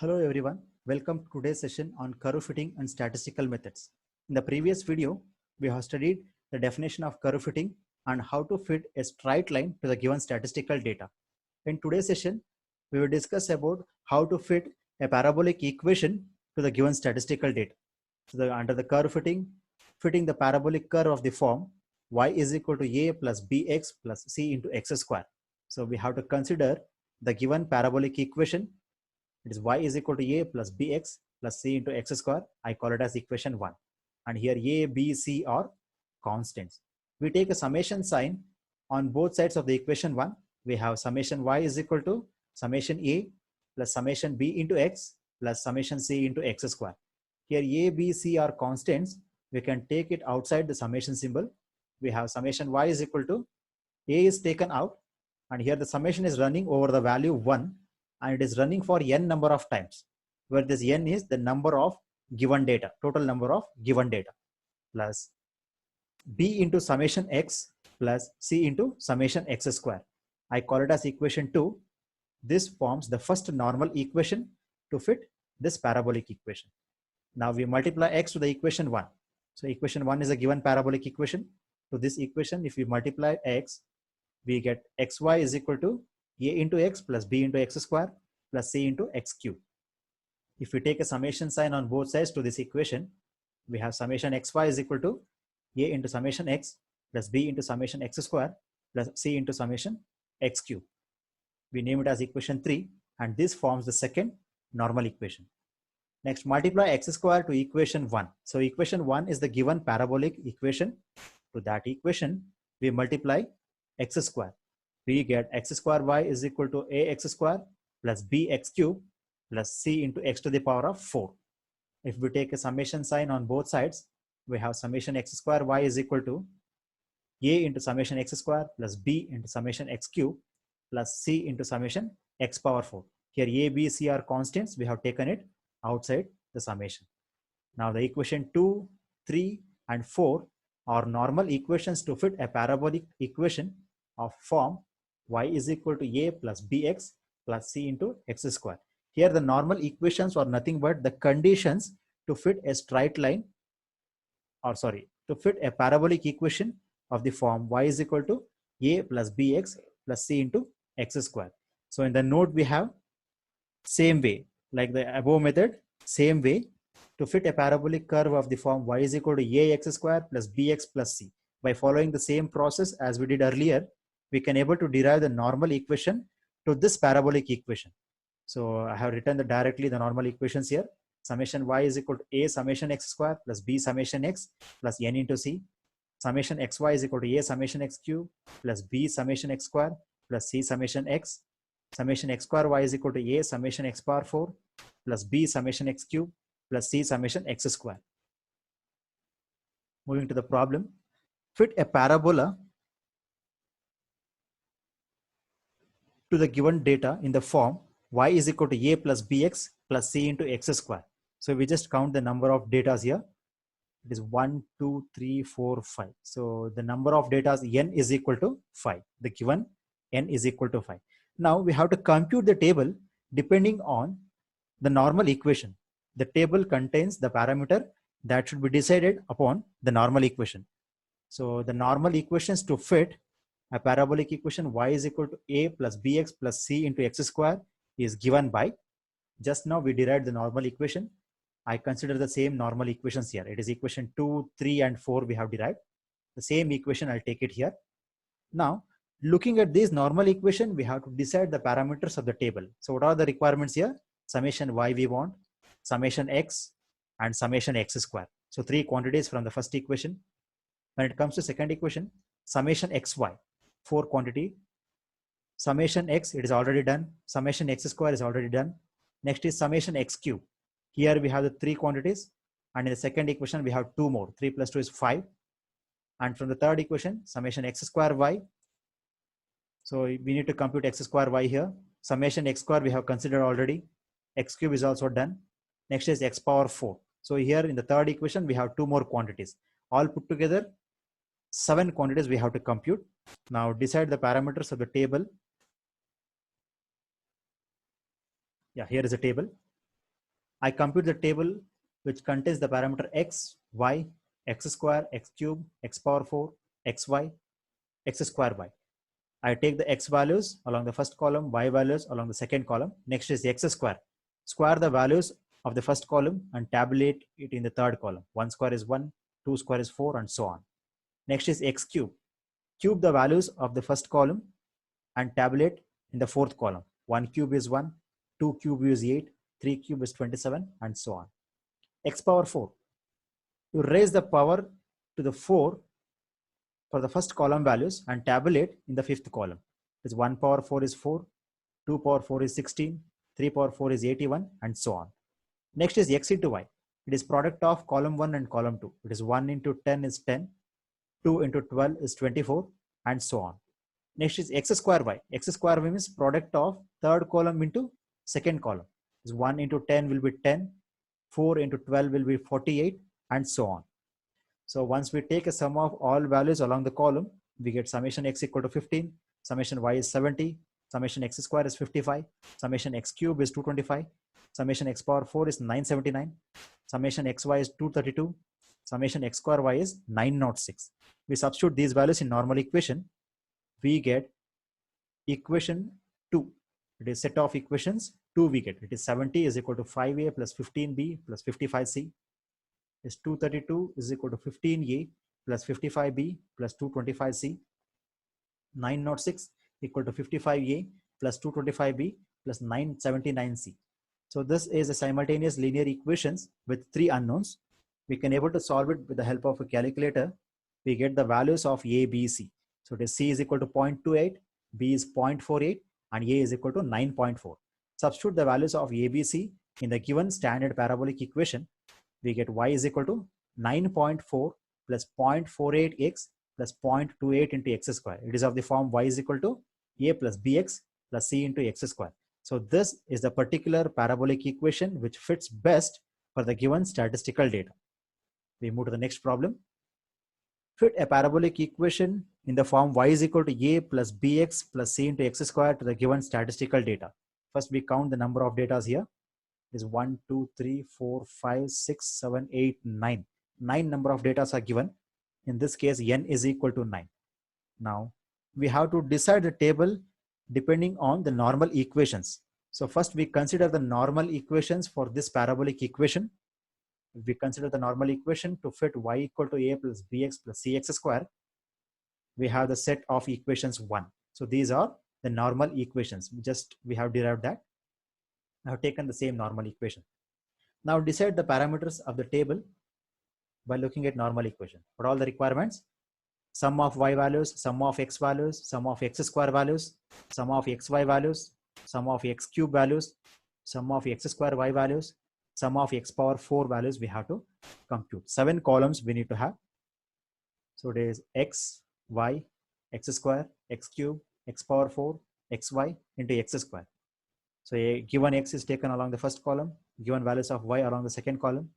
Hello everyone, welcome to today's session on curve fitting and statistical methods. In the previous video, we have studied the definition of curve fitting and how to fit a straight line to the given statistical data. In today's session, we will discuss about how to fit a parabolic equation to the given statistical data. So under the curve fitting the parabolic curve of the form y is equal to a plus bx plus c into x square. So we have to consider the given parabolic equation. It is y is equal to a plus bx plus c into x square. I call it as equation 1. And here a, b, c are constants. We take a summation sign on both sides of the equation 1. We have summation y is equal to summation a plus summation b into x plus summation c into x square. Here a, b, c are constants. We can take it outside the summation symbol. We have summation y is equal to a is taken out, and here the summation is running over the value 1, and it is running for n number of times, where this n is the number of given data, total number of given data, plus b into summation x plus c into summation x square. I call it as equation 2. This forms the first normal equation to fit this parabolic equation. Now we multiply x to the equation 1. So equation 1 is a given parabolic equation. To this equation, if we multiply x, we get xy is equal to a into x plus b into x square plus c into x cube. If we take a summation sign on both sides to this equation, we have summation xy is equal to a into summation x plus b into summation x square plus c into summation x cube. We name it as equation 3, and this forms the second normal equation. Next, multiply x square to equation 1. So equation 1 is the given parabolic equation. To that equation, we multiply x square. We get x square y is equal to ax square plus bx cube plus c into x to the power of 4. If we take a summation sign on both sides, we have summation x square y is equal to a into summation x square plus b into summation x cube plus c into summation x power 4. Here a, b, c are constants. We have taken it outside the summation. Now the equation 2, 3 and 4 are normal equations to fit a parabolic equation of form y is equal to a plus bx plus c into x square. Here the normal equations are nothing but the conditions to fit a straight line, or sorry, to fit a parabolic equation of the form y is equal to a plus bx plus c into x square. So in the note we have same way, like the above method, same way to fit a parabolic curve of the form y is equal to ax square plus bx plus c. By following the same process as we did earlier, we can able to derive the normal equation to this parabolic equation. So I have written directly the normal equations here. Summation y is equal to a summation x square plus b summation x plus n into c. Summation xy is equal to a summation x cube plus b summation x square plus c summation x. Summation x square y is equal to a summation x power 4 plus b summation x cube plus c summation x square. Moving to the problem, fit a parabola to the given data in the form y is equal to a plus bx plus c into x square. So we just count the number of data here. It is 1, 2, 3, 4, 5. So the number of data n is equal to 5. The given n is equal to 5. Now we have to compute the table depending on the normal equation. The table contains the parameter that should be decided upon the normal equation. So the normal equations to fit a parabolic equation y is equal to a plus bx plus c into x square is given by, just now we derived the normal equation. I consider the same normal equations here. It is equation 2, 3 and 4 we have derived. The same equation, I'll take it here. Now, looking at this normal equation, we have to decide the parameters of the table. So what are the requirements here? Summation y we want, summation x and summation x square. So 3 quantities from the first equation. When it comes to second equation, summation xy, 4 quantity. Summation x, it is already done. Summation x square is already done. Next is summation x cube. Here we have the 3 quantities, and in the second equation we have 2 more. 3 plus 2 is 5. And from the third equation, summation x square y. So we need to compute x square y here. Summation x square we have considered already. X cube is also done. Next is x power 4. So here in the third equation we have 2 more quantities. All put together 7 quantities we have to compute. Now decide the parameters of the table. Yeah, here is a table. I compute the table which contains the parameter x, y, x square, x cube, x power 4, xy, x square y. I take the x values along the first column, y values along the second column. Next is x square. Square the values of the first column and tabulate it in the third column. 1 square is 1, 2 square is 4, and so on. Next is x cube. Cube the values of the first column and tabulate in the fourth column. 1 cube is 1, 2 cube is 8, 3 cube is 27, and so on. X power 4. You raise the power to the 4 for the first column values and tabulate in the fifth column. It's 1 power 4 is 4, 2 power 4 is 16, 3 power 4 is 81, and so on. Next is x into y. It is product of column 1 and column 2. It is 1 into 10 is 10, 2 into 12 is 24, and so on. Next is x square y. X square y means product of third column into second column. Is 1 into 10 will be 10, 4 into 12 will be 48, and so on. So once we take a sum of all values along the column, we get summation x equal to 15, summation y is 70, summation x square is 55, summation x cube is 225, summation x power 4 is 979, summation xy is 232, summation x square y is 906. We substitute these values in normal equation. We get equation 2. It is set of equations 2 we get. It is 70 is equal to 5a plus 15b plus 55c. Is 232 is equal to 15a plus 55b plus 225c. 906 equal to 55a plus 225b plus 979c. So this is a simultaneous linear equations with 3 unknowns. We can able to solve it with the help of a calculator. We get the values of a, b, c. So it is c is equal to 0.28, b is 0.48, and a is equal to 9.4. Substitute the values of a, b, c in the given standard parabolic equation. We get y is equal to 9.4 plus 0.48x plus 0.28 into x square. It is of the form y is equal to a plus bx plus c into x square. So this is the particular parabolic equation which fits best for the given statistical data. We move to the next problem. Fit a parabolic equation in the form y is equal to a plus bx plus c into x square to the given statistical data. First, we count the number of data here. Is 1, 2, 3, 4, 5, 6, 7, 8, 9. 9 number of data are given. In this case, n is equal to 9. Now, we have to decide the table depending on the normal equations. So first, we consider the normal equations for this parabolic equation. If we consider the normal equation to fit y equal to a plus bx plus cx square, we have the set of equations 1. So these are the normal equations. We have derived that. I have taken the same normal equation. Now decide the parameters of the table by looking at normal equation. What are all the requirements? Sum of y values, sum of x values, sum of x square values, sum of xy values, sum of x cube values, sum of x square y values, sum of x power 4 values we have to compute. 7 columns we need to have. So it is x, y, x square, x cube, x power 4, xy into x square. So a given x is taken along the first column, given values of y along the second column.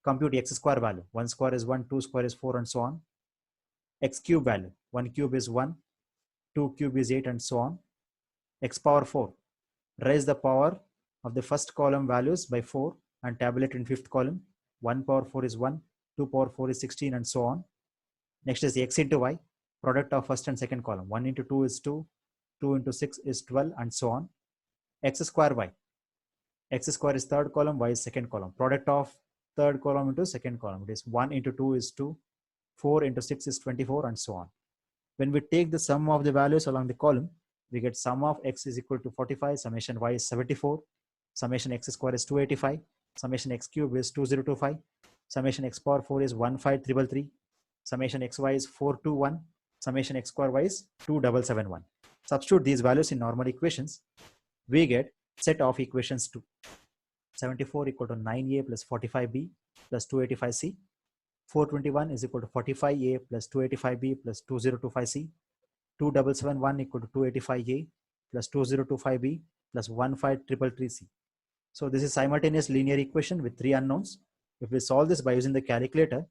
Compute x square value. 1 square is 1, 2 square is 4, and so on. X cube value. 1 cube is 1, 2 cube is 8, and so on. X power 4. Raise the power of the first column values by 4 and tabulate in fifth column. 1 power 4 is 1, 2 power 4 is 16, and so on. Next is x into y. Product of first and second column. 1 into 2 is 2, 2 into 6 is 12, and so on. X square y. X square is third column, y is second column. Product of third column into second column. It is 1 into 2 is 2, 4 into 6 is 24, and so on. When we take the sum of the values along the column, we get sum of x is equal to 45, summation y is 74, summation x square is 285, summation x cube is 2025, summation x power 4 is 15333, summation xy is 421, summation x square y is 2771. Substitute these values in normal equations. We get set of equations 2. 74 equal to 9a plus 45b plus 285c. 421 is equal to 45a plus 285b plus 2025c. 2771 equal to 285a plus 2025b plus 15333c. So this is simultaneous linear equation with 3 unknowns. If we solve this by using the calculator,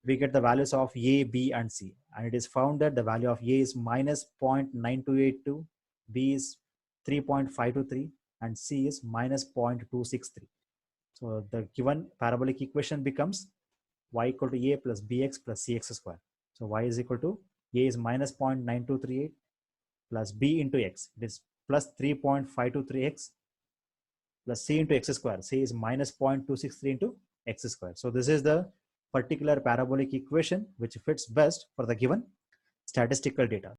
we get the values of a, b, and c. And it is found that the value of a is minus 0.9282, b is 3.523, and c is minus 0.263. So the given parabolic equation becomes y equal to a plus bx plus cx square. So y is equal to a is minus 0.9238 plus b into x. It is plus 3.523x plus c into x square. C is minus 0.263 into x square. So this is the particular parabolic equation which fits best for the given statistical data.